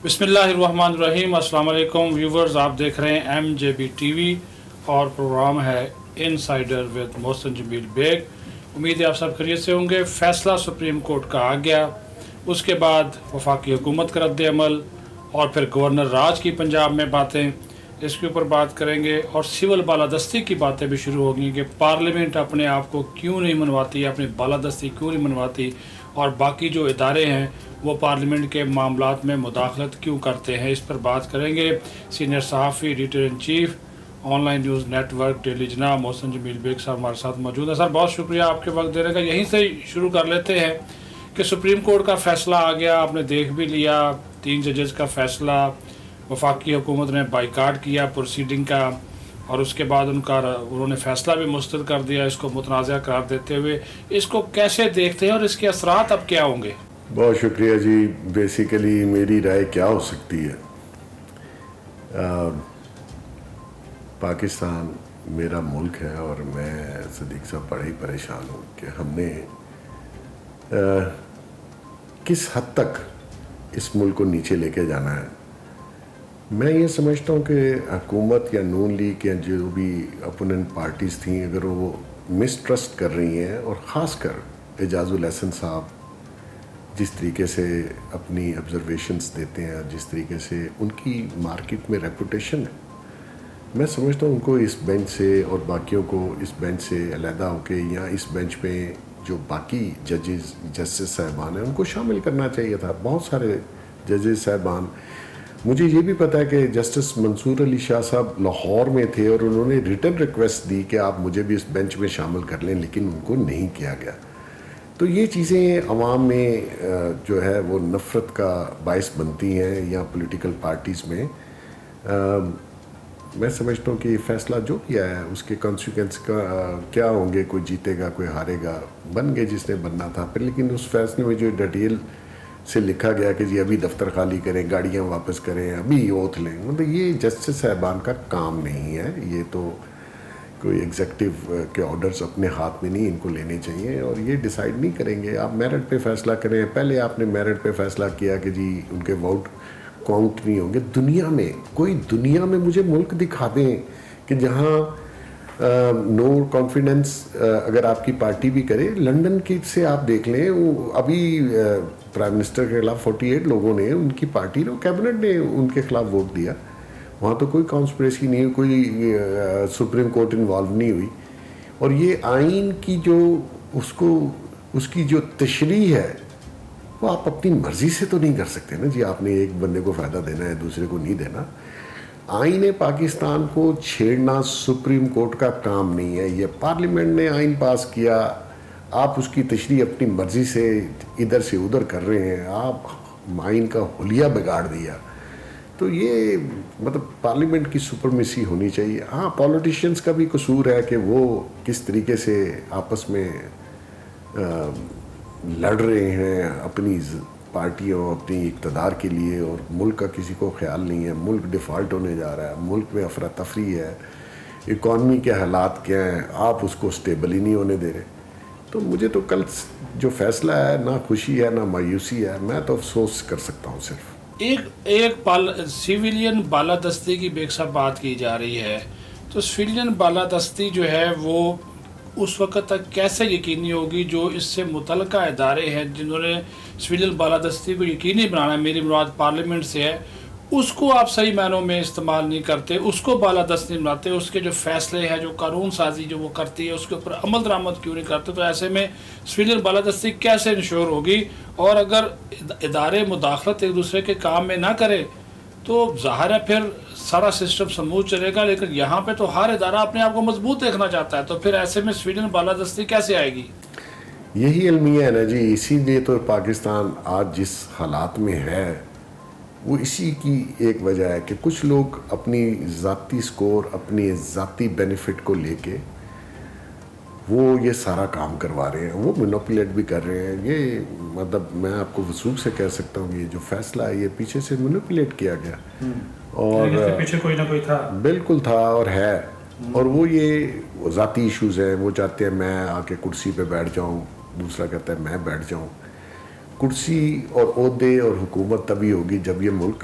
بسم اللہ الرحمن الرحیم. السلام علیکم ویورز، آپ دیکھ رہے ہیں M J B T V اور پروگرام ہے انسائیڈر ود محسن جمیل بیگ. امید ہے آپ سب خیریت سے ہوں گے. فیصلہ سپریم کورٹ کا آ گیا، اس کے بعد وفاقی حکومت کا رد عمل اور پھر گورنر راج کی پنجاب میں باتیں، اس کے اوپر بات کریں گے. اور سول بالادستی کی باتیں بھی شروع ہو گئی کہ پارلیمنٹ اپنے آپ کو کیوں نہیں منواتی، اپنی بالادستی کیوں نہیں منواتی، اور باقی جو ادارے ہیں وہ پارلیمنٹ کے معاملات میں مداخلت کیوں کرتے ہیں. اس پر بات کریں گے. سینئر صحافی، editor in chief, online news network daily Jinnah Mohsin Jamil Baig صاحب ہمارے ساتھ موجود ہیں. سر بہت شکریہ آپ کے وقت دینے کا. یہیں سے شروع کر لیتے ہیں کہ سپریم کورٹ کا فیصلہ آ گیا، آپ نے دیکھ بھی لیا 3 ججز کا فیصلہ. وفاقی حکومت نے بائیکاٹ کیا پروسیڈنگ کا، اور اس کے بعد انہوں نے فیصلہ بھی مسترد کر دیا اس کو متنازع قرار دیتے ہوئے. اس کو کیسے دیکھتے ہیں اور اس کے اثرات اب کیا ہوں گے؟ بہت شکریہ جی. بیسیکلی میری رائے کیا ہو سکتی ہے، پاکستان میرا ملک ہے اور میں صدیق صاحب بڑا ہی پریشان ہوں کہ ہم نے کس حد تک اس ملک کو نیچے لے کے جانا ہے. میں یہ سمجھتا ہوں کہ حکومت یا نون لیگ یا جو بھی اپوننٹ پارٹیز تھیں، اگر وہ مسٹرسٹ کر رہی ہیں، اور خاص کر اعجاز الاحسن صاحب جس طریقے سے اپنی آبزرویشنز دیتے ہیں، جس طریقے سے ان کی مارکیٹ میں ریپوٹیشن ہے، میں سمجھتا ہوں ان کو اس بینچ سے اور باقیوں کو اس بینچ سے علیحدہ ہو کے یا اس بینچ پہ جو باقی جسٹس صاحبان ہیں ان کو شامل کرنا چاہیے تھا. بہت سارے ججز صاحبان، مجھے یہ بھی پتہ ہے کہ جسٹس منصور علی شاہ صاحب لاہور میں تھے اور انہوں نے ریٹن ریکویسٹ دی کہ آپ مجھے بھی اس بینچ میں شامل کر لیں، لیکن ان کو نہیں کیا گیا. تو یہ چیزیں عوام میں جو ہے وہ نفرت کا باعث بنتی ہیں، یا پولیٹیکل پارٹیز میں. میں سمجھتا ہوں کہ یہ فیصلہ جو کیا ہے اس کے کانسیکوینس کا کیا ہوں گے، کوئی جیتے گا کوئی ہارے گا. بن گئے جس نے بننا تھا پھر، لیکن اس فیصلے میں جو ڈیٹیل سے لکھا گیا کہ جی ابھی دفتر خالی کریں، گاڑیاں واپس کریں، ابھی اوتھ لیں، مطلب یہ جسٹس صاحبان کا کام نہیں ہے. یہ تو کوئی ایگزیکٹو کے آرڈرز اپنے ہاتھ میں نہیں ان کو لینے چاہیے، اور یہ ڈیسائیڈ نہیں کریں گے. آپ میرٹ پہ فیصلہ کریں. پہلے آپ نے میرٹ پہ فیصلہ کیا کہ جی ان کے ووٹ کاؤنٹ نہیں ہوں گے. دنیا میں مجھے ملک دکھا دیں کہ جہاں نو کانفیڈنس اگر آپ کی پارٹی بھی کرے. لنڈن کی سے آپ دیکھ لیں، ابھی پرائم منسٹر کے خلاف 48 لوگوں نے، ان کی پارٹی نے، کیبنٹ نے ان کے خلاف ووٹ دیا. وہاں تو کوئی کانسپریسی نہیں ہوئی، کوئی سپریم کورٹ انوالو نہیں ہوئی. اور یہ آئین کی جو اس کی جو تشریح ہے وہ آپ اپنی مرضی سے تو نہیں کر سکتے نا جی. آپ نے ایک بندے کو فائدہ دینا ہے، دوسرے کو نہیں دینا. آئین پاکستان کو چھیڑنا سپریم کورٹ کا کام نہیں ہے. یہ پارلیمنٹ نے آئین پاس کیا، آپ اس کی تشریح اپنی مرضی سے ادھر سے ادھر کر رہے ہیں. آپ آئین کا حلیہ بگاڑ دیا. تو یہ مطلب پارلیمنٹ کی سپرمیسی ہونی چاہیے. ہاں پولیٹیشینز کا بھی قصور ہے کہ وہ کس طریقے سے آپس میں لڑ رہے ہیں اپنی پارٹیوں، اپنی اقتدار کے لیے، اور ملک کا کسی کو خیال نہیں ہے. ملک ڈیفالٹ ہونے جا رہا ہے، ملک میں افراتفری ہے، اکانومی کے حالات کیا ہیں، آپ اس کو سٹیبل ہی نہیں ہونے دے رہے. تو مجھے تو کل جو فیصلہ ہے، نہ خوشی ہے نہ مایوسی ہے. میں تو افسوس کر سکتا ہوں صرف. ایک سویلین بالادستی کی بے صاحب بات کی جا رہی ہے. تو سویلین بالادستی جو ہے وہ اس وقت تک کیسے یقینی ہوگی جو اس سے متعلقہ ادارے ہیں جنہوں نے سویلین بالادستی کو یقینی بنانا ہے، میری مراد پارلیمنٹ سے ہے، اس کو آپ صحیح معنوں میں استعمال نہیں کرتے، اس کو بالادست نہیں بناتے، اس کے جو فیصلے ہیں، جو قانون سازی جو وہ کرتی ہے اس کے اوپر عمل درآمد کیوں نہیں کرتے. تو ایسے میں سویلین بالادستی کیسے انشور ہوگی؟ اور اگر ادارے مداخلت ایک دوسرے کے کام میں نہ کرے تو ظاہر ہے پھر سارا سسٹم سموتھ چلے گا. لیکن یہاں پہ تو ہر ادارہ اپنے آپ کو مضبوط دیکھنا چاہتا ہے، تو پھر ایسے میں سویلین بالادستی کیسے آئے گی؟ یہی المیہ ہے نا جی. اسی لیے تو پاکستان آج جس حالات میں ہے وہ اسی کی ایک وجہ ہے کہ کچھ لوگ اپنی ذاتی سکور، اپنی ذاتی بینیفٹ کو لے کے وہ یہ سارا کام کروا رہے ہیں، وہ مینوپولیٹ بھی کر رہے ہیں. یہ مطلب میں آپ کو وثوق سے کہہ سکتا ہوں یہ جو فیصلہ ہے یہ پیچھے سے مینوپولیٹ کیا گیا، اور پیچھے کوئی نہ کوئی تھا، بالکل تھا اور ہے. اور وہ یہ ذاتی ایشوز ہیں. وہ چاہتے ہیں میں آ کے کرسی پہ بیٹھ جاؤں، دوسرا کہتا ہے میں بیٹھ جاؤں. کرسی اور عہدے اور حکومت تبھی ہوگی جب یہ ملک